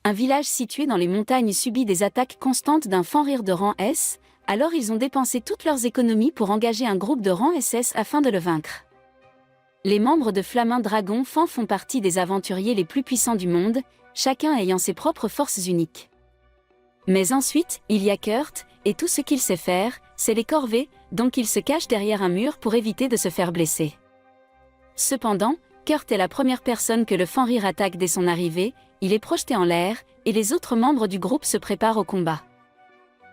Un village situé dans les montagnes subit des attaques constantes d'un Fenrir de rang S, alors ils ont dépensé toutes leurs économies pour engager un groupe de rang SS afin de le vaincre. Les membres de Flaming Dragon Fan font partie des aventuriers les plus puissants du monde, chacun ayant ses propres forces uniques. Mais ensuite, il y a Kurt, et tout ce qu'il sait faire, c'est les corvées, donc il se cache derrière un mur pour éviter de se faire blesser. Cependant, Kurt est la première personne que le Fenrir attaque dès son arrivée, il est projeté en l'air, et les autres membres du groupe se préparent au combat.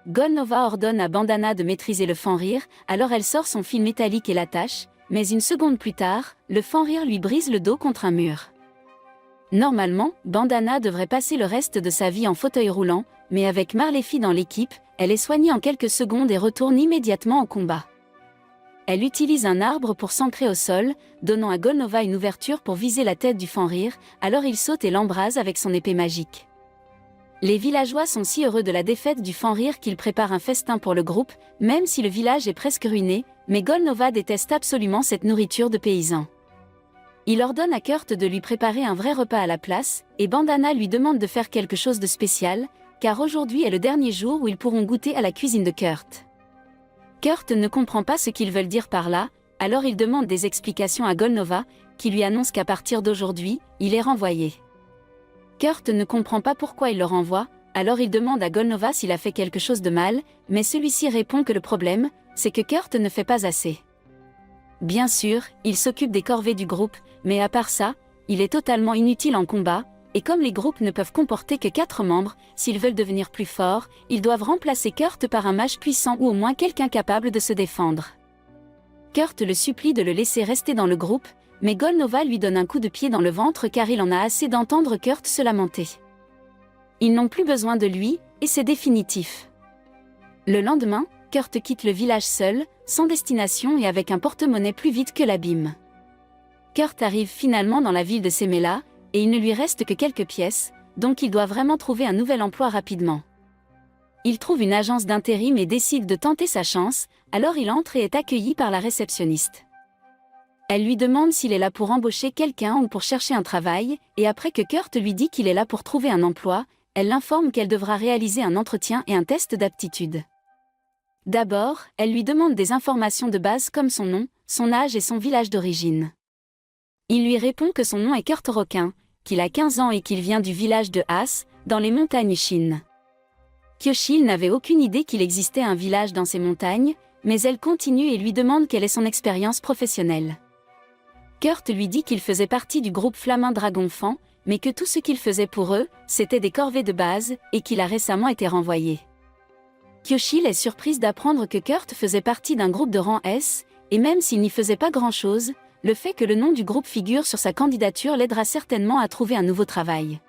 Golnova ordonne à Bandana de maîtriser le Fenrir, alors elle sort son fil métallique et l'attache, mais une seconde plus tard, le Fenrir lui brise le dos contre un mur. Normalement, Bandana devrait passer le reste de sa vie en fauteuil roulant, mais avec Marlefi dans l'équipe, elle est soignée en quelques secondes et retourne immédiatement au combat. Elle utilise un arbre pour s'ancrer au sol, donnant à Golnova une ouverture pour viser la tête du Fenrir, alors il saute et l'embrase avec son épée magique. Les villageois sont si heureux de la défaite du Fenrir qu'ils préparent un festin pour le groupe, même si le village est presque ruiné, mais Golnova déteste absolument cette nourriture de paysans. Il ordonne à Kurt de lui préparer un vrai repas à la place, et Bandana lui demande de faire quelque chose de spécial, car aujourd'hui est le dernier jour où ils pourront goûter à la cuisine de Kurt. Kurt ne comprend pas ce qu'ils veulent dire par là, alors il demande des explications à Golnova, qui lui annonce qu'à partir d'aujourd'hui, il est renvoyé. Kurt ne comprend pas pourquoi il le renvoie, alors il demande à Golnova s'il a fait quelque chose de mal, mais celui-ci répond que le problème, c'est que Kurt ne fait pas assez. Bien sûr, il s'occupe des corvées du groupe, mais à part ça, il est totalement inutile en combat, et comme les groupes ne peuvent comporter que 4 membres, s'ils veulent devenir plus forts, ils doivent remplacer Kurt par un mage puissant ou au moins quelqu'un capable de se défendre. Kurt le supplie de le laisser rester dans le groupe, mais Golnova lui donne un coup de pied dans le ventre car il en a assez d'entendre Kurt se lamenter. Ils n'ont plus besoin de lui, et c'est définitif. Le lendemain, Kurt quitte le village seul, sans destination et avec un porte-monnaie plus vite que l'abîme. Kurt arrive finalement dans la ville de Semela, et il ne lui reste que quelques pièces, donc il doit vraiment trouver un nouvel emploi rapidement. Il trouve une agence d'intérim et décide de tenter sa chance, alors il entre et est accueilli par la réceptionniste. Elle lui demande s'il est là pour embaucher quelqu'un ou pour chercher un travail, et après que Kurt lui dit qu'il est là pour trouver un emploi, elle l'informe qu'elle devra réaliser un entretien et un test d'aptitude. D'abord, elle lui demande des informations de base comme son nom, son âge et son village d'origine. Il lui répond que son nom est Kurt Requin, qu'il a 15 ans et qu'il vient du village de As, dans les montagnes Shin. Kyoshil n'avait aucune idée qu'il existait un village dans ces montagnes, mais elle continue et lui demande quelle est son expérience professionnelle. Kurt lui dit qu'il faisait partie du groupe Flaming Dragon Fan, mais que tout ce qu'il faisait pour eux, c'était des corvées de base, et qu'il a récemment été renvoyé. Kyoshil est surprise d'apprendre que Kurt faisait partie d'un groupe de rang S, et même s'il n'y faisait pas grand-chose, le fait que le nom du groupe figure sur sa candidature l'aidera certainement à trouver un nouveau travail.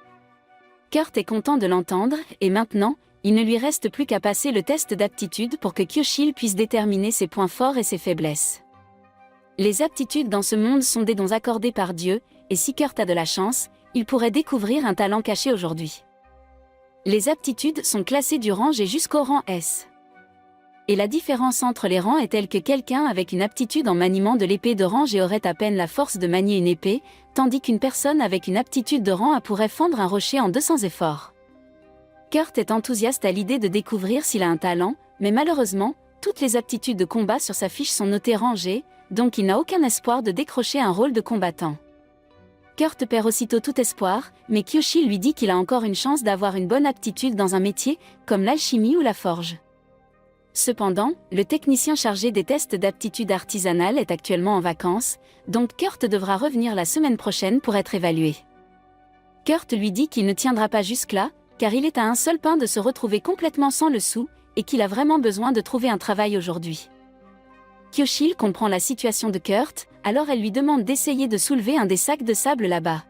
Kurt est content de l'entendre, et maintenant, il ne lui reste plus qu'à passer le test d'aptitude pour que Kyoshil puisse déterminer ses points forts et ses faiblesses. Les aptitudes dans ce monde sont des dons accordés par Dieu, et si Kurt a de la chance, il pourrait découvrir un talent caché aujourd'hui. Les aptitudes sont classées du rang G jusqu'au rang S. Et la différence entre les rangs est telle que quelqu'un avec une aptitude en maniement de l'épée de rang G aurait à peine la force de manier une épée, tandis qu'une personne avec une aptitude de rang A pourrait fendre un rocher en 200 efforts. Kurt est enthousiaste à l'idée de découvrir s'il a un talent, mais malheureusement, toutes les aptitudes de combat sur sa fiche sont notées rang G, donc il n'a aucun espoir de décrocher un rôle de combattant. Kurt perd aussitôt tout espoir, mais Kyoshi lui dit qu'il a encore une chance d'avoir une bonne aptitude dans un métier, comme l'alchimie ou la forge. Cependant, le technicien chargé des tests d'aptitude artisanale est actuellement en vacances, donc Kurt devra revenir la semaine prochaine pour être évalué. Kurt lui dit qu'il ne tiendra pas jusque-là, car il est à un seul pain de se retrouver complètement sans le sou, et qu'il a vraiment besoin de trouver un travail aujourd'hui. Kyoshil comprend la situation de Kurt, alors elle lui demande d'essayer de soulever un des sacs de sable là-bas.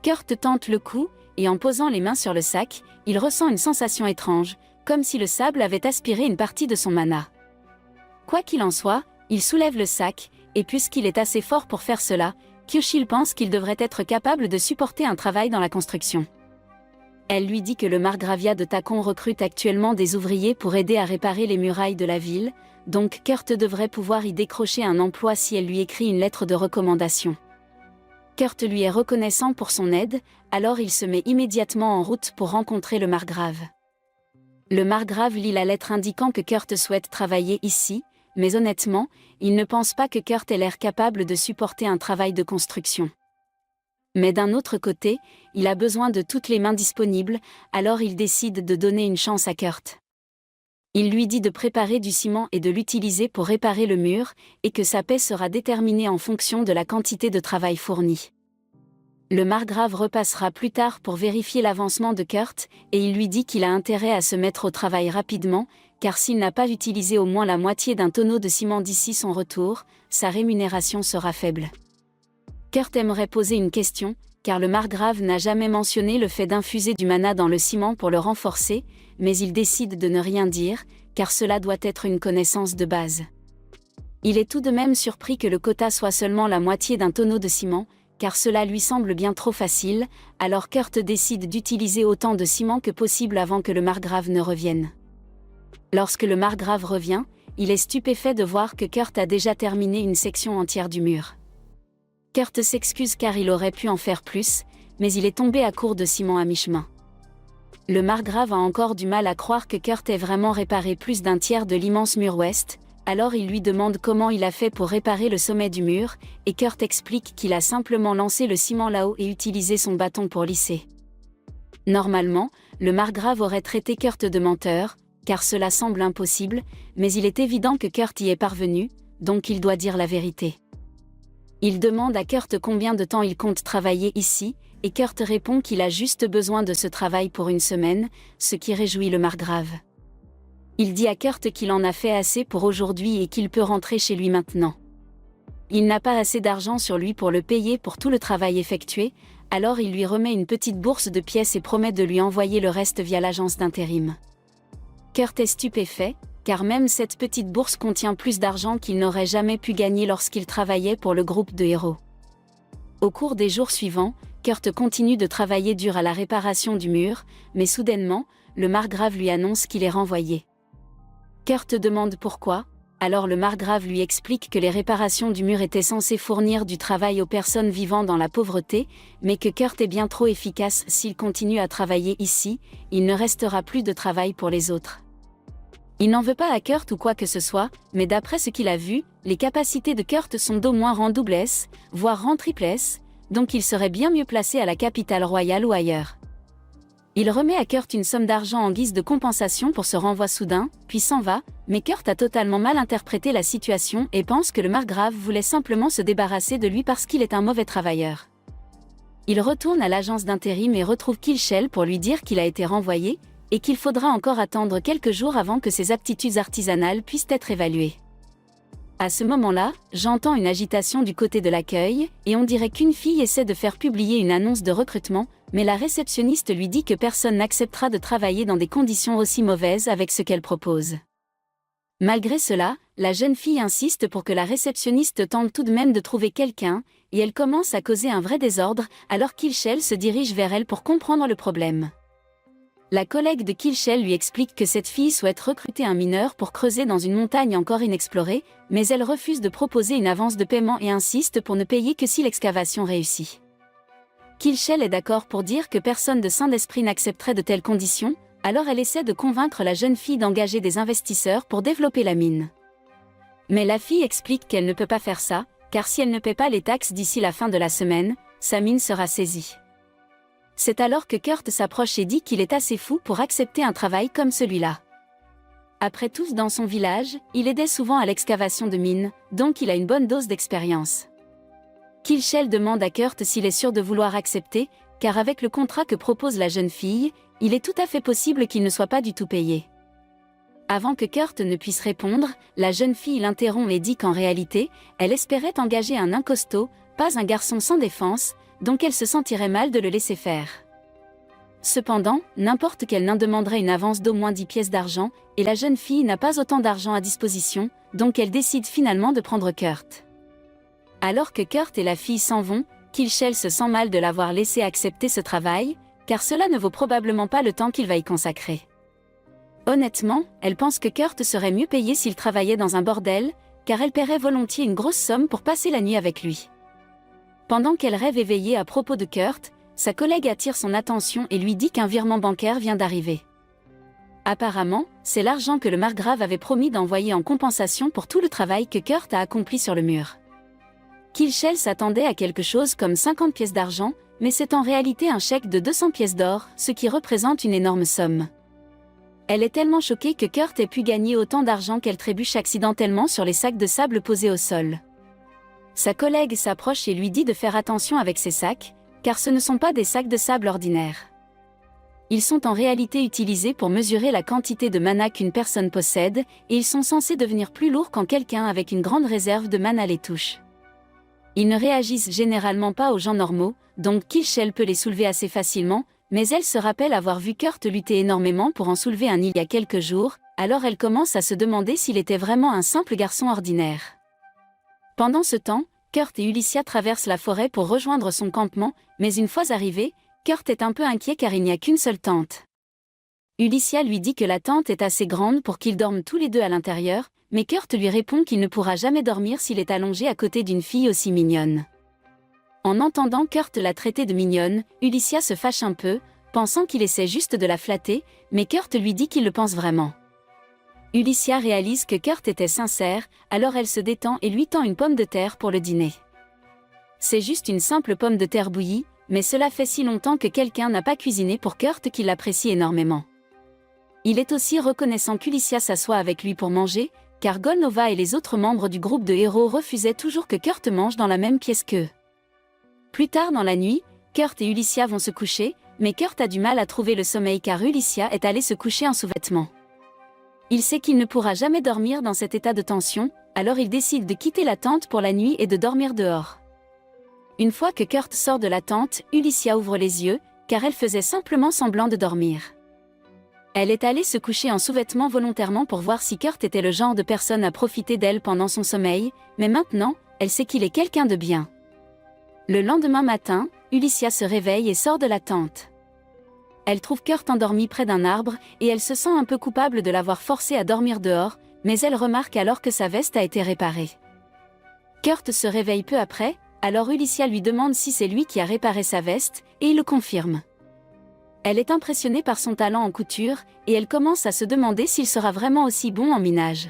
Kurt tente le coup, et en posant les mains sur le sac, il ressent une sensation étrange, comme si le sable avait aspiré une partie de son mana. Quoi qu'il en soit, il soulève le sac, et puisqu'il est assez fort pour faire cela, Kyoshil pense qu'il devrait être capable de supporter un travail dans la construction. Elle lui dit que le margravia de Takon recrute actuellement des ouvriers pour aider à réparer les murailles de la ville, donc Kurt devrait pouvoir y décrocher un emploi si elle lui écrit une lettre de recommandation. Kurt lui est reconnaissant pour son aide, alors il se met immédiatement en route pour rencontrer le margrave. Le margrave lit la lettre indiquant que Kurt souhaite travailler ici, mais honnêtement, il ne pense pas que Kurt ait l'air capable de supporter un travail de construction. Mais d'un autre côté, il a besoin de toutes les mains disponibles, alors il décide de donner une chance à Kurt. Il lui dit de préparer du ciment et de l'utiliser pour réparer le mur, et que sa paie sera déterminée en fonction de la quantité de travail fourni. Le margrave repassera plus tard pour vérifier l'avancement de Kurt, et il lui dit qu'il a intérêt à se mettre au travail rapidement, car s'il n'a pas utilisé au moins la moitié d'un tonneau de ciment d'ici son retour, sa rémunération sera faible. Kurt aimerait poser une question, car le margrave n'a jamais mentionné le fait d'infuser du mana dans le ciment pour le renforcer, mais il décide de ne rien dire, car cela doit être une connaissance de base. Il est tout de même surpris que le quota soit seulement la moitié d'un tonneau de ciment, car cela lui semble bien trop facile, alors Kurt décide d'utiliser autant de ciment que possible avant que le margrave ne revienne. Lorsque le margrave revient, il est stupéfait de voir que Kurt a déjà terminé une section entière du mur. Kurt s'excuse car il aurait pu en faire plus, mais il est tombé à court de ciment à mi-chemin. Le margrave a encore du mal à croire que Kurt ait vraiment réparé plus d'un tiers de l'immense mur ouest, alors il lui demande comment il a fait pour réparer le sommet du mur, et Kurt explique qu'il a simplement lancé le ciment là-haut et utilisé son bâton pour lisser. Normalement, le margrave aurait traité Kurt de menteur, car cela semble impossible, mais il est évident que Kurt y est parvenu, donc il doit dire la vérité. Il demande à Kurt combien de temps il compte travailler ici, et Kurt répond qu'il a juste besoin de ce travail pour une semaine, ce qui réjouit le margrave. Il dit à Kurt qu'il en a fait assez pour aujourd'hui et qu'il peut rentrer chez lui maintenant. Il n'a pas assez d'argent sur lui pour le payer pour tout le travail effectué, alors il lui remet une petite bourse de pièces et promet de lui envoyer le reste via l'agence d'intérim. Kurt est stupéfait, car même cette petite bourse contient plus d'argent qu'il n'aurait jamais pu gagner lorsqu'il travaillait pour le groupe de héros. Au cours des jours suivants, Kurt continue de travailler dur à la réparation du mur, mais soudainement, le margrave lui annonce qu'il est renvoyé. Kurt demande pourquoi, alors le margrave lui explique que les réparations du mur étaient censées fournir du travail aux personnes vivant dans la pauvreté, mais que Kurt est bien trop efficace s'il continue à travailler ici, il ne restera plus de travail pour les autres. Il n'en veut pas à Kurt ou quoi que ce soit, mais d'après ce qu'il a vu, les capacités de Kurt sont d'au moins rang double S, voire rang triple S, donc il serait bien mieux placé à la capitale royale ou ailleurs. Il remet à Kurt une somme d'argent en guise de compensation pour ce renvoi soudain, puis s'en va, mais Kurt a totalement mal interprété la situation et pense que le margrave voulait simplement se débarrasser de lui parce qu'il est un mauvais travailleur. Il retourne à l'agence d'intérim et retrouve Kilshel pour lui dire qu'il a été renvoyé, et qu'il faudra encore attendre quelques jours avant que ses aptitudes artisanales puissent être évaluées. À ce moment-là, j'entends une agitation du côté de l'accueil, et on dirait qu'une fille essaie de faire publier une annonce de recrutement, mais la réceptionniste lui dit que personne n'acceptera de travailler dans des conditions aussi mauvaises avec ce qu'elle propose. Malgré cela, la jeune fille insiste pour que la réceptionniste tente tout de même de trouver quelqu'un, et elle commence à causer un vrai désordre, alors Kilshel se dirige vers elle pour comprendre le problème. La collègue de Kilshel lui explique que cette fille souhaite recruter un mineur pour creuser dans une montagne encore inexplorée, mais elle refuse de proposer une avance de paiement et insiste pour ne payer que si l'excavation réussit. Kilshel est d'accord pour dire que personne de sain d'esprit n'accepterait de telles conditions, alors elle essaie de convaincre la jeune fille d'engager des investisseurs pour développer la mine. Mais la fille explique qu'elle ne peut pas faire ça, car si elle ne paie pas les taxes d'ici la fin de la semaine, sa mine sera saisie. C'est alors que Kurt s'approche et dit qu'il est assez fou pour accepter un travail comme celui-là. Après tout, dans son village, il aidait souvent à l'excavation de mines, donc il a une bonne dose d'expérience. Kilshel demande à Kurt s'il est sûr de vouloir accepter, car avec le contrat que propose la jeune fille, il est tout à fait possible qu'il ne soit pas du tout payé. Avant que Kurt ne puisse répondre, la jeune fille l'interrompt et dit qu'en réalité, elle espérait engager un nain costaud, pas un garçon sans défense, donc elle se sentirait mal de le laisser faire. Cependant, n'importe quel nain demanderait une avance d'au moins 10 pièces d'argent, et la jeune fille n'a pas autant d'argent à disposition, donc elle décide finalement de prendre Kurt. Alors que Kurt et la fille s'en vont, Kilshel se sent mal de l'avoir laissé accepter ce travail, car cela ne vaut probablement pas le temps qu'il va y consacrer. Honnêtement, elle pense que Kurt serait mieux payé s'il travaillait dans un bordel, car elle paierait volontiers une grosse somme pour passer la nuit avec lui. Pendant qu'elle rêve éveillée à propos de Kurt, sa collègue attire son attention et lui dit qu'un virement bancaire vient d'arriver. Apparemment, c'est l'argent que le margrave avait promis d'envoyer en compensation pour tout le travail que Kurt a accompli sur le mur. Kilchel s'attendait à quelque chose comme 50 pièces d'argent, mais c'est en réalité un chèque de 200 pièces d'or, ce qui représente une énorme somme. Elle est tellement choquée que Kurt ait pu gagner autant d'argent qu'elle trébuche accidentellement sur les sacs de sable posés au sol. Sa collègue s'approche et lui dit de faire attention avec ces sacs, car ce ne sont pas des sacs de sable ordinaires. Ils sont en réalité utilisés pour mesurer la quantité de mana qu'une personne possède, et ils sont censés devenir plus lourds quand quelqu'un avec une grande réserve de mana les touche. Ils ne réagissent généralement pas aux gens normaux, donc Kilchel peut les soulever assez facilement, mais elle se rappelle avoir vu Kurt lutter énormément pour en soulever un il y a quelques jours, alors elle commence à se demander s'il était vraiment un simple garçon ordinaire. Pendant ce temps, Kurt et Ulycia traversent la forêt pour rejoindre son campement, mais une fois arrivés, Kurt est un peu inquiet car il n'y a qu'une seule tente. Ulycia lui dit que la tente est assez grande pour qu'ils dorment tous les deux à l'intérieur, mais Kurt lui répond qu'il ne pourra jamais dormir s'il est allongé à côté d'une fille aussi mignonne. En entendant Kurt la traiter de mignonne, Ulycia se fâche un peu, pensant qu'il essaie juste de la flatter, mais Kurt lui dit qu'il le pense vraiment. Ulycia réalise que Kurt était sincère, alors elle se détend et lui tend une pomme de terre pour le dîner. C'est juste une simple pomme de terre bouillie, mais cela fait si longtemps que quelqu'un n'a pas cuisiné pour Kurt qu'il l'apprécie énormément. Il est aussi reconnaissant qu'Ulycia s'assoie avec lui pour manger, car Golnova et les autres membres du groupe de héros refusaient toujours que Kurt mange dans la même pièce qu'eux. Plus tard dans la nuit, Kurt et Ulycia vont se coucher, mais Kurt a du mal à trouver le sommeil car Ulycia est allée se coucher en sous-vêtements. Il sait qu'il ne pourra jamais dormir dans cet état de tension, alors il décide de quitter la tente pour la nuit et de dormir dehors. Une fois que Kurt sort de la tente, Ulycia ouvre les yeux, car elle faisait simplement semblant de dormir. Elle est allée se coucher en sous-vêtements volontairement pour voir si Kurt était le genre de personne à profiter d'elle pendant son sommeil, mais maintenant, elle sait qu'il est quelqu'un de bien. Le lendemain matin, Ulycia se réveille et sort de la tente. Elle trouve Kurt endormi près d'un arbre, et elle se sent un peu coupable de l'avoir forcé à dormir dehors, mais elle remarque alors que sa veste a été réparée. Kurt se réveille peu après, alors Ulycia lui demande si c'est lui qui a réparé sa veste, et il le confirme. Elle est impressionnée par son talent en couture, et elle commence à se demander s'il sera vraiment aussi bon en minage.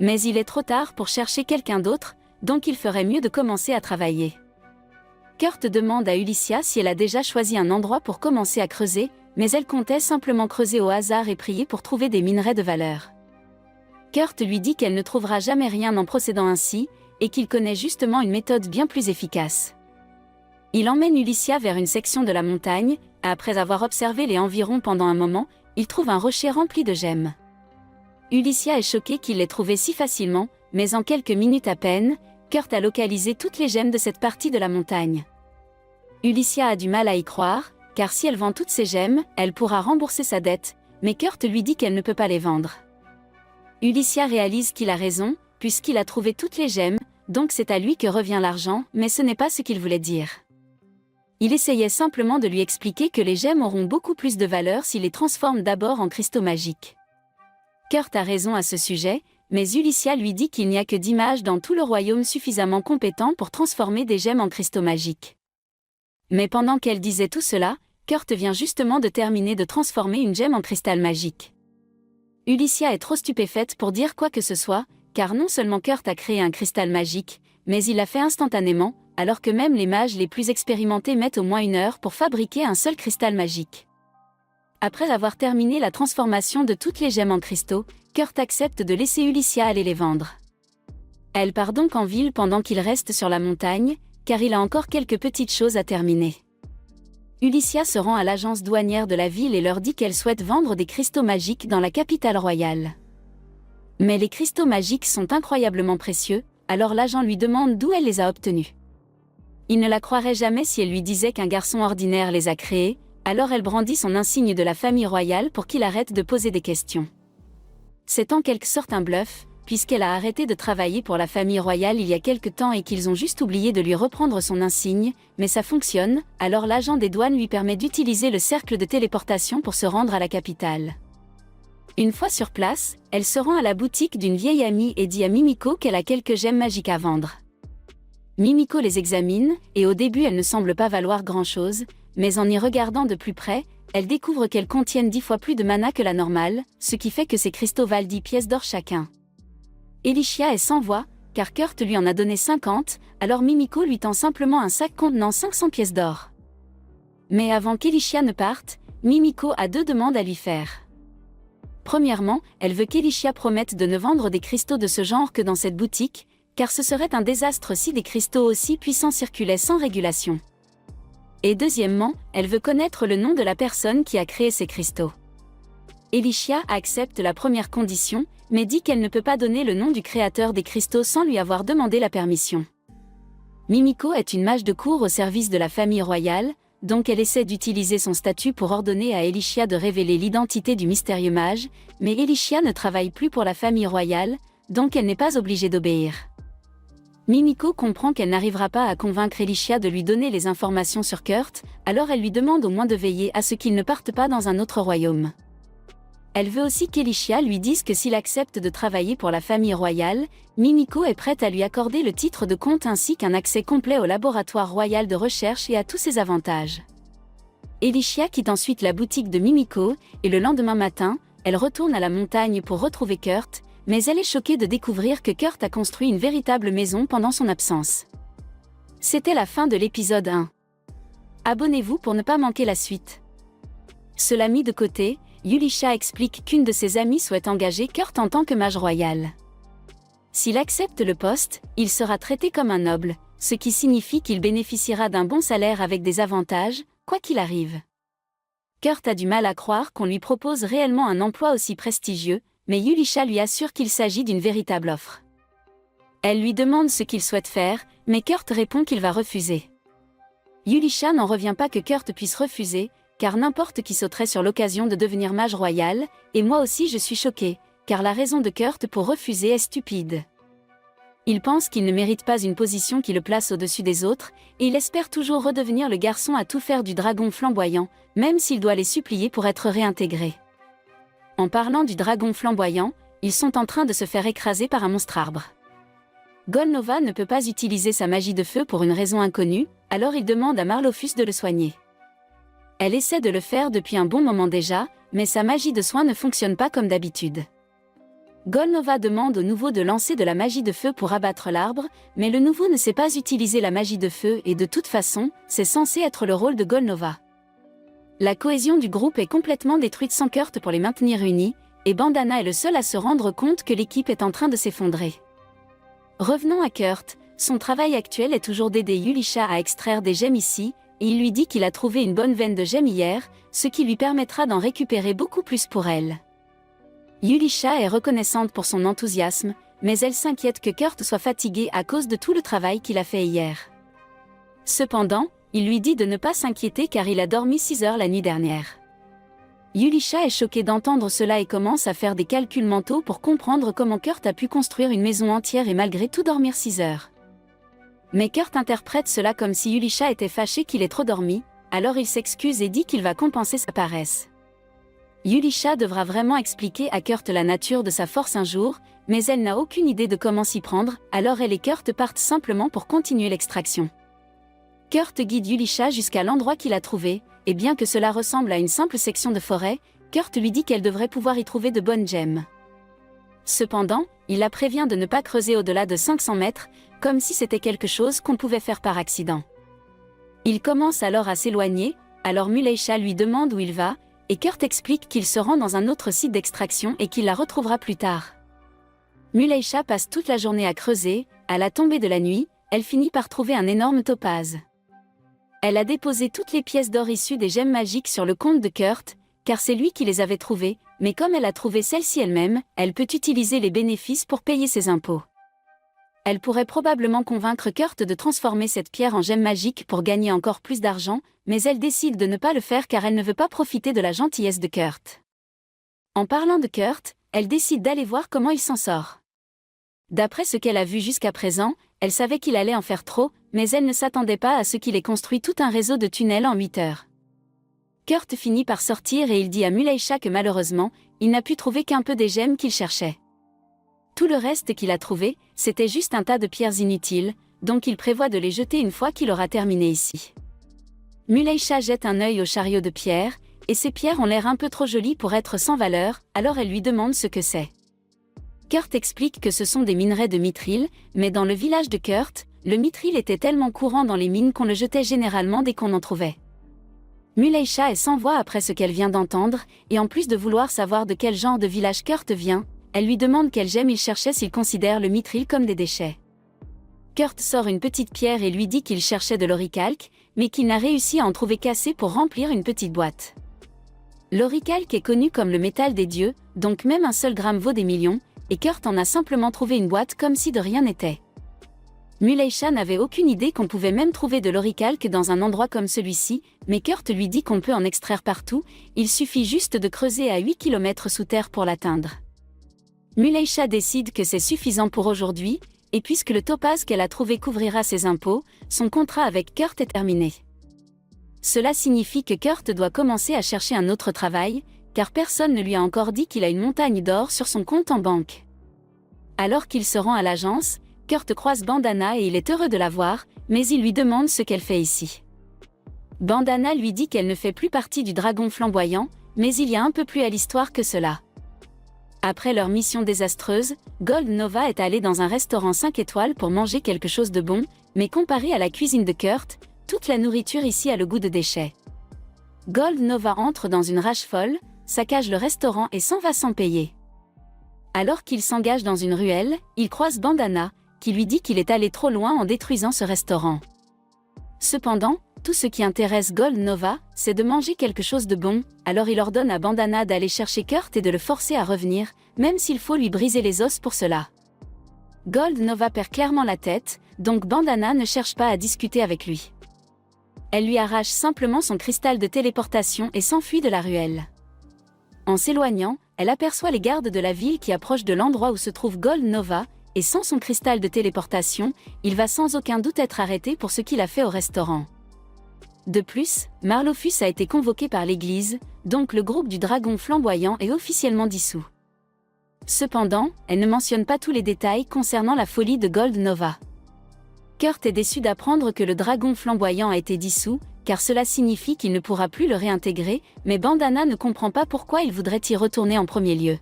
Mais il est trop tard pour chercher quelqu'un d'autre, donc il ferait mieux de commencer à travailler. Kurt demande à Ulycia si elle a déjà choisi un endroit pour commencer à creuser, mais elle comptait simplement creuser au hasard et prier pour trouver des minerais de valeur. Kurt lui dit qu'elle ne trouvera jamais rien en procédant ainsi, et qu'il connaît justement une méthode bien plus efficace. Il emmène Ulycia vers une section de la montagne, et après avoir observé les environs pendant un moment, il trouve un rocher rempli de gemmes. Ulycia est choquée qu'il l'ait trouvé si facilement, mais en quelques minutes à peine, Kurt a localisé toutes les gemmes de cette partie de la montagne. Ulycia a du mal à y croire, car si elle vend toutes ces gemmes, elle pourra rembourser sa dette, mais Kurt lui dit qu'elle ne peut pas les vendre. Ulycia réalise qu'il a raison, puisqu'il a trouvé toutes les gemmes, donc c'est à lui que revient l'argent, mais ce n'est pas ce qu'il voulait dire. Il essayait simplement de lui expliquer que les gemmes auront beaucoup plus de valeur s'il les transforme d'abord en cristaux magiques. Kurt a raison à ce sujet, mais Ulycia lui dit qu'il n'y a que 10 mages dans tout le royaume suffisamment compétents pour transformer des gemmes en cristaux magiques. Mais pendant qu'elle disait tout cela, Kurt vient justement de terminer de transformer une gemme en cristal magique. Ulycia est trop stupéfaite pour dire quoi que ce soit, car non seulement Kurt a créé un cristal magique, mais il l'a fait instantanément, alors que même les mages les plus expérimentés mettent au moins 1 heure pour fabriquer un seul cristal magique. Après avoir terminé la transformation de toutes les gemmes en cristaux, Kurt accepte de laisser Ulycia aller les vendre. Elle part donc en ville pendant qu'il reste sur la montagne, car il a encore quelques petites choses à terminer. Ulycia se rend à l'agence douanière de la ville et leur dit qu'elle souhaite vendre des cristaux magiques dans la capitale royale. Mais les cristaux magiques sont incroyablement précieux, alors l'agent lui demande d'où elle les a obtenus. Il ne la croirait jamais si elle lui disait qu'un garçon ordinaire les a créés, alors elle brandit son insigne de la famille royale pour qu'il arrête de poser des questions. C'est en quelque sorte un bluff, puisqu'elle a arrêté de travailler pour la famille royale il y a quelque temps et qu'ils ont juste oublié de lui reprendre son insigne, mais ça fonctionne, alors l'agent des douanes lui permet d'utiliser le cercle de téléportation pour se rendre à la capitale. Une fois sur place, elle se rend à la boutique d'une vieille amie et dit à Mimiko qu'elle a quelques gemmes magiques à vendre. Mimiko les examine, et au début elles ne semblent pas valoir grand-chose, mais en y regardant de plus près, elle découvre qu'elles contiennent 10 fois plus de mana que la normale, ce qui fait que ces cristaux valent 10 pièces d'or chacun. Elicia est sans voix, car Kurt lui en a donné 50, alors Mimiko lui tend simplement un sac contenant 500 pièces d'or. Mais avant qu'Elicia ne parte, Mimiko a 2 demandes à lui faire. Premièrement, elle veut qu'Elicia promette de ne vendre des cristaux de ce genre que dans cette boutique, car ce serait un désastre si des cristaux aussi puissants circulaient sans régulation. Et deuxièmement, elle veut connaître le nom de la personne qui a créé ces cristaux. Elicia accepte la première condition, mais dit qu'elle ne peut pas donner le nom du créateur des cristaux sans lui avoir demandé la permission. Mimiko est une mage de cour au service de la famille royale, donc elle essaie d'utiliser son statut pour ordonner à Elicia de révéler l'identité du mystérieux mage, mais Elicia ne travaille plus pour la famille royale, donc elle n'est pas obligée d'obéir. Mimiko comprend qu'elle n'arrivera pas à convaincre Elicia de lui donner les informations sur Kurt, alors elle lui demande au moins de veiller à ce qu'il ne parte pas dans un autre royaume. Elle veut aussi qu'Elicia lui dise que s'il accepte de travailler pour la famille royale, Mimiko est prête à lui accorder le titre de comte ainsi qu'un accès complet au laboratoire royal de recherche et à tous ses avantages. Elicia quitte ensuite la boutique de Mimiko, et le lendemain matin, elle retourne à la montagne pour retrouver Kurt, mais elle est choquée de découvrir que Kurt a construit une véritable maison pendant son absence. C'était la fin de l'épisode 1. Abonnez-vous pour ne pas manquer la suite. Cela mis de côté, Yulisha explique qu'une de ses amies souhaite engager Kurt en tant que mage royal. S'il accepte le poste, il sera traité comme un noble, ce qui signifie qu'il bénéficiera d'un bon salaire avec des avantages, quoi qu'il arrive. Kurt a du mal à croire qu'on lui propose réellement un emploi aussi prestigieux, mais Yulisha lui assure qu'il s'agit d'une véritable offre. Elle lui demande ce qu'il souhaite faire, mais Kurt répond qu'il va refuser. Yulisha n'en revient pas que Kurt puisse refuser, car n'importe qui sauterait sur l'occasion de devenir mage royal, et moi aussi je suis choquée, car la raison de Kurt pour refuser est stupide. Il pense qu'il ne mérite pas une position qui le place au-dessus des autres, et il espère toujours redevenir le garçon à tout faire du dragon flamboyant, même s'il doit les supplier pour être réintégré. En parlant du dragon flamboyant, ils sont en train de se faire écraser par un monstre arbre. Golnova ne peut pas utiliser sa magie de feu pour une raison inconnue, alors il demande à Marlophus de le soigner. Elle essaie de le faire depuis un bon moment déjà, mais sa magie de soin ne fonctionne pas comme d'habitude. Golnova demande au nouveau de lancer de la magie de feu pour abattre l'arbre, mais le nouveau ne sait pas utiliser la magie de feu et de toute façon, c'est censé être le rôle de Golnova. La cohésion du groupe est complètement détruite sans Kurt pour les maintenir unis, et Bandana est le seul à se rendre compte que l'équipe est en train de s'effondrer. Revenons à Kurt, son travail actuel est toujours d'aider Yulisha à extraire des gemmes ici, et il lui dit qu'il a trouvé une bonne veine de gemmes hier, ce qui lui permettra d'en récupérer beaucoup plus pour elle. Yulisha est reconnaissante pour son enthousiasme, mais elle s'inquiète que Kurt soit fatigué à cause de tout le travail qu'il a fait hier. Cependant, il lui dit de ne pas s'inquiéter car il a dormi 6 heures la nuit dernière. Yulisha est choquée d'entendre cela et commence à faire des calculs mentaux pour comprendre comment Kurt a pu construire une maison entière et malgré tout dormir 6 heures. Mais Kurt interprète cela comme si Yulisha était fâché qu'il ait trop dormi, alors il s'excuse et dit qu'il va compenser sa paresse. Yulisha devra vraiment expliquer à Kurt la nature de sa force un jour, mais elle n'a aucune idée de comment s'y prendre, alors elle et Kurt partent simplement pour continuer l'extraction. Kurt guide Yulisha jusqu'à l'endroit qu'il a trouvé, et bien que cela ressemble à une simple section de forêt, Kurt lui dit qu'elle devrait pouvoir y trouver de bonnes gemmes. Cependant, il la prévient de ne pas creuser au-delà de 500 mètres, comme si c'était quelque chose qu'on pouvait faire par accident. Il commence alors à s'éloigner, alors Muleisha lui demande où il va, et Kurt explique qu'il se rend dans un autre site d'extraction et qu'il la retrouvera plus tard. Muleisha passe toute la journée à creuser, à la tombée de la nuit, elle finit par trouver un énorme topaze. Elle a déposé toutes les pièces d'or issues des gemmes magiques sur le compte de Kurt, car c'est lui qui les avait trouvées, mais comme elle a trouvé celle-ci elle-même, elle peut utiliser les bénéfices pour payer ses impôts. Elle pourrait probablement convaincre Kurt de transformer cette pierre en gemme magique pour gagner encore plus d'argent, mais elle décide de ne pas le faire car elle ne veut pas profiter de la gentillesse de Kurt. En parlant de Kurt, elle décide d'aller voir comment il s'en sort. D'après ce qu'elle a vu jusqu'à présent, elle savait qu'il allait en faire trop, mais elle ne s'attendait pas à ce qu'il ait construit tout un réseau de tunnels en 8 heures. Kurt finit par sortir et il dit à Muleisha que malheureusement, il n'a pu trouver qu'un peu des gemmes qu'il cherchait. Tout le reste qu'il a trouvé, c'était juste un tas de pierres inutiles, donc il prévoit de les jeter une fois qu'il aura terminé ici. Muleisha jette un œil au chariot de pierre, et ces pierres ont l'air un peu trop jolies pour être sans valeur, alors elle lui demande ce que c'est. Kurt explique que ce sont des minerais de mithril, mais dans le village de Kurt, le mithril était tellement courant dans les mines qu'on le jetait généralement dès qu'on en trouvait. Muleisha est sans voix après ce qu'elle vient d'entendre, et en plus de vouloir savoir de quel genre de village Kurt vient, elle lui demande quelle gemme il cherchait s'il considère le mithril comme des déchets. Kurt sort une petite pierre et lui dit qu'il cherchait de l'oricalque, mais qu'il n'a réussi à en trouver qu'assez pour remplir une petite boîte. L'oricalque est connu comme le métal des dieux, donc même un seul gramme vaut des millions, et Kurt en a simplement trouvé une boîte comme si de rien n'était. Muleisha n'avait aucune idée qu'on pouvait même trouver de l'oricalque dans un endroit comme celui-ci, mais Kurt lui dit qu'on peut en extraire partout, il suffit juste de creuser à 8 km sous terre pour l'atteindre. Muleisha décide que c'est suffisant pour aujourd'hui, et puisque le topaz qu'elle a trouvé couvrira ses impôts, son contrat avec Kurt est terminé. Cela signifie que Kurt doit commencer à chercher un autre travail, car personne ne lui a encore dit qu'il a une montagne d'or sur son compte en banque. Alors qu'il se rend à l'agence, Kurt croise Bandana et il est heureux de la voir, mais il lui demande ce qu'elle fait ici. Bandana lui dit qu'elle ne fait plus partie du dragon flamboyant, mais il y a un peu plus à l'histoire que cela. Après leur mission désastreuse, Gold Nova est allé dans un restaurant 5 étoiles pour manger quelque chose de bon, mais comparé à la cuisine de Kurt, toute la nourriture ici a le goût de déchets. Gold Nova entre dans une rage folle, saccage le restaurant et s'en va sans payer. Alors qu'il s'engage dans une ruelle, il croise Bandana, qui lui dit qu'il est allé trop loin en détruisant ce restaurant. Cependant, tout ce qui intéresse Gold Nova, c'est de manger quelque chose de bon, alors il ordonne à Bandana d'aller chercher Kurt et de le forcer à revenir, même s'il faut lui briser les os pour cela. Gold Nova perd clairement la tête, donc Bandana ne cherche pas à discuter avec lui. Elle lui arrache simplement son cristal de téléportation et s'enfuit de la ruelle. En s'éloignant, elle aperçoit les gardes de la ville qui approchent de l'endroit où se trouve Gold Nova, et sans son cristal de téléportation, il va sans aucun doute être arrêté pour ce qu'il a fait au restaurant. De plus, Marlophus a été convoqué par l'église, donc le groupe du dragon flamboyant est officiellement dissous. Cependant, elle ne mentionne pas tous les détails concernant la folie de Gold Nova. Kurt est déçu d'apprendre que le dragon flamboyant a été dissous, car cela signifie qu'il ne pourra plus le réintégrer, mais Bandana ne comprend pas pourquoi il voudrait y retourner en premier lieu.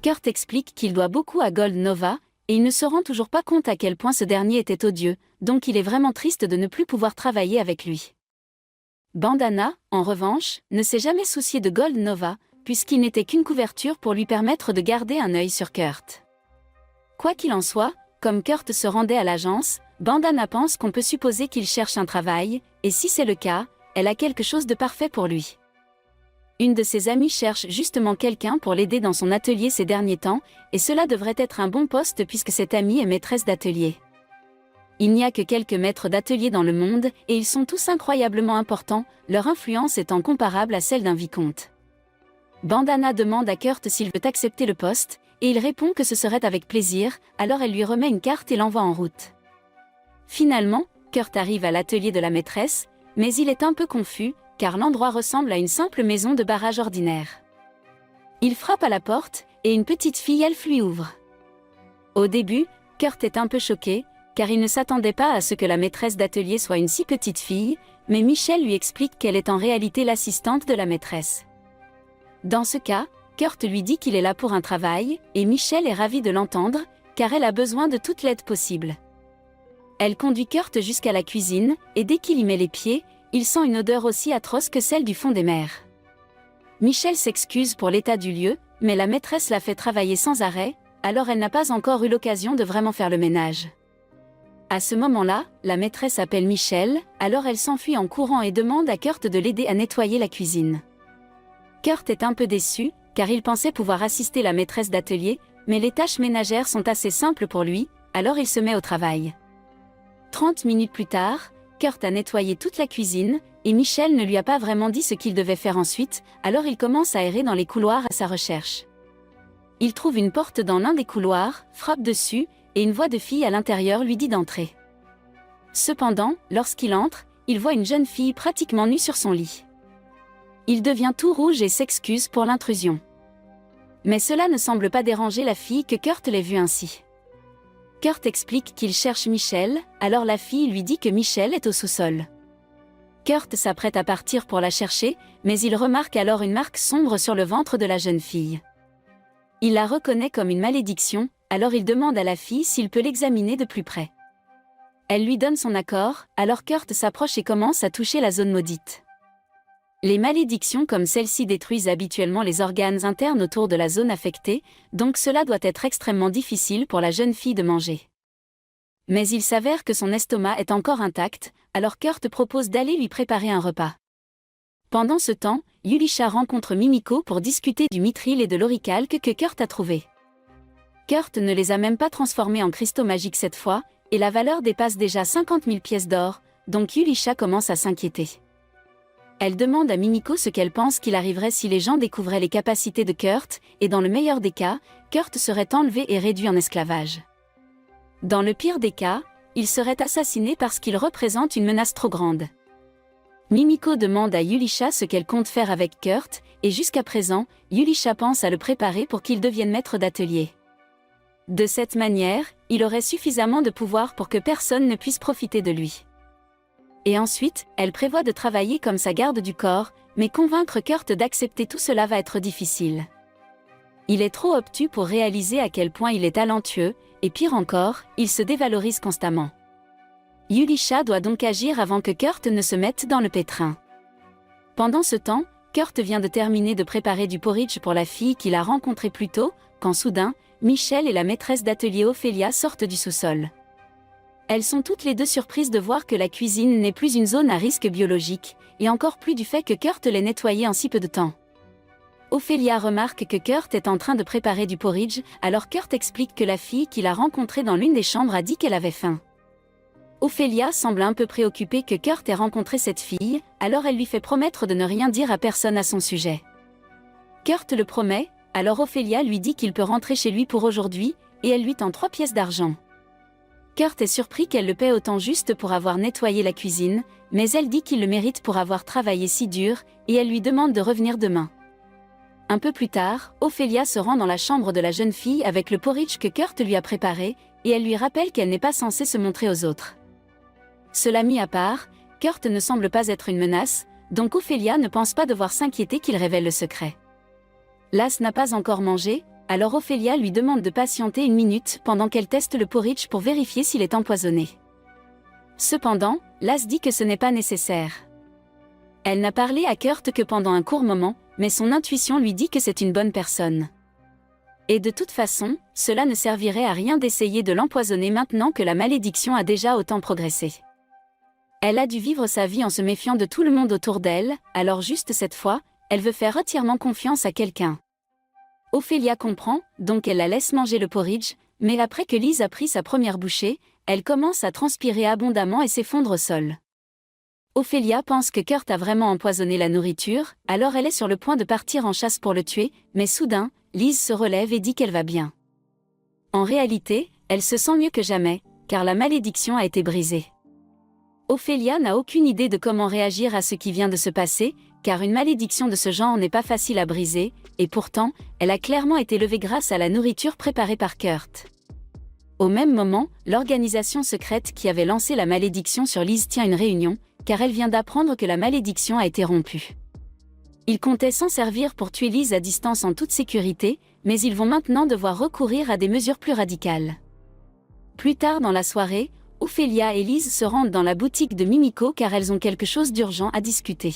Kurt explique qu'il doit beaucoup à Gold Nova, et il ne se rend toujours pas compte à quel point ce dernier était odieux, donc il est vraiment triste de ne plus pouvoir travailler avec lui. Bandana, en revanche, ne s'est jamais soucié de Gold Nova, puisqu'il n'était qu'une couverture pour lui permettre de garder un œil sur Kurt. Quoi qu'il en soit, comme Kurt se rendait à l'agence, Bandana pense qu'on peut supposer qu'il cherche un travail, et si c'est le cas, elle a quelque chose de parfait pour lui. Une de ses amies cherche justement quelqu'un pour l'aider dans son atelier ces derniers temps, et cela devrait être un bon poste puisque cette amie est maîtresse d'atelier. Il n'y a que quelques maîtres d'atelier dans le monde, et ils sont tous incroyablement importants, leur influence étant comparable à celle d'un vicomte. Bandana demande à Kurt s'il veut accepter le poste, et il répond que ce serait avec plaisir, alors elle lui remet une carte et l'envoie en route. Finalement, Kurt arrive à l'atelier de la maîtresse, mais il est un peu confus, car l'endroit ressemble à une simple maison de barrage ordinaire. Il frappe à la porte, et une petite fille elfe lui ouvre. Au début, Kurt est un peu choqué, car il ne s'attendait pas à ce que la maîtresse d'atelier soit une si petite fille, mais Michel lui explique qu'elle est en réalité l'assistante de la maîtresse. Dans ce cas, Kurt lui dit qu'il est là pour un travail, et Michel est ravie de l'entendre, car elle a besoin de toute l'aide possible. Elle conduit Kurt jusqu'à la cuisine, et dès qu'il y met les pieds, il sent une odeur aussi atroce que celle du fond des mers. Michel s'excuse pour l'état du lieu, mais la maîtresse l'a fait travailler sans arrêt, alors elle n'a pas encore eu l'occasion de vraiment faire le ménage. À ce moment-là, la maîtresse appelle Michel, alors elle s'enfuit en courant et demande à Kurt de l'aider à nettoyer la cuisine. Kurt est un peu déçu, car il pensait pouvoir assister la maîtresse d'atelier, mais les tâches ménagères sont assez simples pour lui, alors il se met au travail. 30 minutes plus tard, Kurt a nettoyé toute la cuisine, et Michel ne lui a pas vraiment dit ce qu'il devait faire ensuite, alors il commence à errer dans les couloirs à sa recherche. Il trouve une porte dans l'un des couloirs, frappe dessus, et une voix de fille à l'intérieur lui dit d'entrer. Cependant, lorsqu'il entre, il voit une jeune fille pratiquement nue sur son lit. Il devient tout rouge et s'excuse pour l'intrusion. Mais cela ne semble pas déranger la fille que Kurt l'ait vue ainsi. Kurt explique qu'il cherche Michelle, alors la fille lui dit que Michelle est au sous-sol. Kurt s'apprête à partir pour la chercher, mais il remarque alors une marque sombre sur le ventre de la jeune fille. Il la reconnaît comme une malédiction, alors il demande à la fille s'il peut l'examiner de plus près. Elle lui donne son accord, alors Kurt s'approche et commence à toucher la zone maudite. Les malédictions comme celle-ci détruisent habituellement les organes internes autour de la zone affectée, donc cela doit être extrêmement difficile pour la jeune fille de manger. Mais il s'avère que son estomac est encore intact, alors Kurt propose d'aller lui préparer un repas. Pendant ce temps, Yulisha rencontre Mimiko pour discuter du mithril et de l'oricalque que Kurt a trouvé. Kurt ne les a même pas transformés en cristaux magiques cette fois, et la valeur dépasse déjà 50 000 pièces d'or, donc Yulisha commence à s'inquiéter. Elle demande à Mimiko ce qu'elle pense qu'il arriverait si les gens découvraient les capacités de Kurt, et dans le meilleur des cas, Kurt serait enlevé et réduit en esclavage. Dans le pire des cas, il serait assassiné parce qu'il représente une menace trop grande. Mimiko demande à Yulisha ce qu'elle compte faire avec Kurt, et jusqu'à présent, Yulisha pense à le préparer pour qu'il devienne maître d'atelier. De cette manière, il aurait suffisamment de pouvoir pour que personne ne puisse profiter de lui. Et ensuite, elle prévoit de travailler comme sa garde du corps, mais convaincre Kurt d'accepter tout cela va être difficile. Il est trop obtus pour réaliser à quel point il est talentueux, et pire encore, il se dévalorise constamment. Yulisha doit donc agir avant que Kurt ne se mette dans le pétrin. Pendant ce temps, Kurt vient de terminer de préparer du porridge pour la fille qu'il a rencontrée plus tôt, quand soudain, Michelle et la maîtresse d'atelier Ophélia sortent du sous-sol. Elles sont toutes les deux surprises de voir que la cuisine n'est plus une zone à risque biologique, et encore plus du fait que Kurt l'ait nettoyée en si peu de temps. Ophélia remarque que Kurt est en train de préparer du porridge, alors Kurt explique que la fille qu'il a rencontrée dans l'une des chambres a dit qu'elle avait faim. Ophélia semble un peu préoccupée que Kurt ait rencontré cette fille, alors elle lui fait promettre de ne rien dire à personne à son sujet. Kurt le promet, alors Ophélia lui dit qu'il peut rentrer chez lui pour aujourd'hui, et elle lui tend 3 pièces d'argent. Kurt est surpris qu'elle le paie autant juste pour avoir nettoyé la cuisine, mais elle dit qu'il le mérite pour avoir travaillé si dur, et elle lui demande de revenir demain. Un peu plus tard, Ophélia se rend dans la chambre de la jeune fille avec le porridge que Kurt lui a préparé, et elle lui rappelle qu'elle n'est pas censée se montrer aux autres. Cela mis à part, Kurt ne semble pas être une menace, donc Ophélia ne pense pas devoir s'inquiéter qu'il révèle le secret. Las n'a pas encore mangé, alors Ophélia lui demande de patienter 1 minute pendant qu'elle teste le porridge pour vérifier s'il est empoisonné. Cependant, Las dit que ce n'est pas nécessaire. Elle n'a parlé à Kurt que pendant un court moment, mais son intuition lui dit que c'est une bonne personne. Et de toute façon, cela ne servirait à rien d'essayer de l'empoisonner maintenant que la malédiction a déjà autant progressé. Elle a dû vivre sa vie en se méfiant de tout le monde autour d'elle, alors juste cette fois, elle veut faire entièrement confiance à quelqu'un. Ophélia comprend, donc elle la laisse manger le porridge, mais après que Lise a pris sa première bouchée, elle commence à transpirer abondamment et s'effondre au sol. Ophélia pense que Kurt a vraiment empoisonné la nourriture, alors elle est sur le point de partir en chasse pour le tuer, mais soudain, Lise se relève et dit qu'elle va bien. En réalité, elle se sent mieux que jamais, car la malédiction a été brisée. Ophélia n'a aucune idée de comment réagir à ce qui vient de se passer, car une malédiction de ce genre n'est pas facile à briser, et pourtant, elle a clairement été levée grâce à la nourriture préparée par Kurt. Au même moment, l'organisation secrète qui avait lancé la malédiction sur Lise tient une réunion, car elle vient d'apprendre que la malédiction a été rompue. Ils comptaient s'en servir pour tuer Lise à distance en toute sécurité, mais ils vont maintenant devoir recourir à des mesures plus radicales. Plus tard dans la soirée, Ophélia et Lise se rendent dans la boutique de Mimiko car elles ont quelque chose d'urgent à discuter.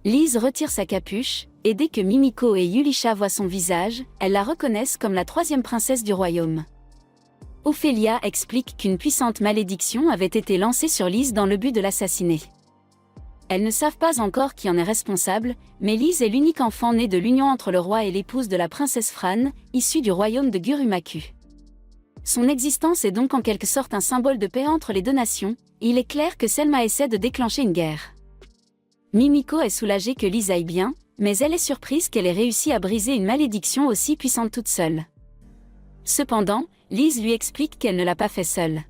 Lise retire sa capuche, et dès que Mimiko et Yulisha voient son visage, elles la reconnaissent comme la 3e princesse du royaume. Ophélia explique qu'une puissante malédiction avait été lancée sur Lise dans le but de l'assassiner. Elles ne savent pas encore qui en est responsable, mais Lise est l'unique enfant né de l'union entre le roi et l'épouse de la princesse Fran, issue du royaume de Gurumaku. Son existence est donc en quelque sorte un symbole de paix entre les deux nations, et il est clair que Selma essaie de déclencher une guerre. Mimiko est soulagée que Lise aille bien, mais elle est surprise qu'elle ait réussi à briser une malédiction aussi puissante toute seule. Cependant, Lise lui explique qu'elle ne l'a pas fait seule.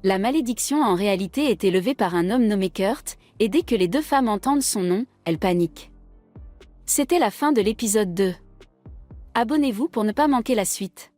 La malédiction a en réalité été levée par un homme nommé Kurt, et dès que les 2 femmes entendent son nom, elles paniquent. C'était la fin de l'épisode 2. Abonnez-vous pour ne pas manquer la suite.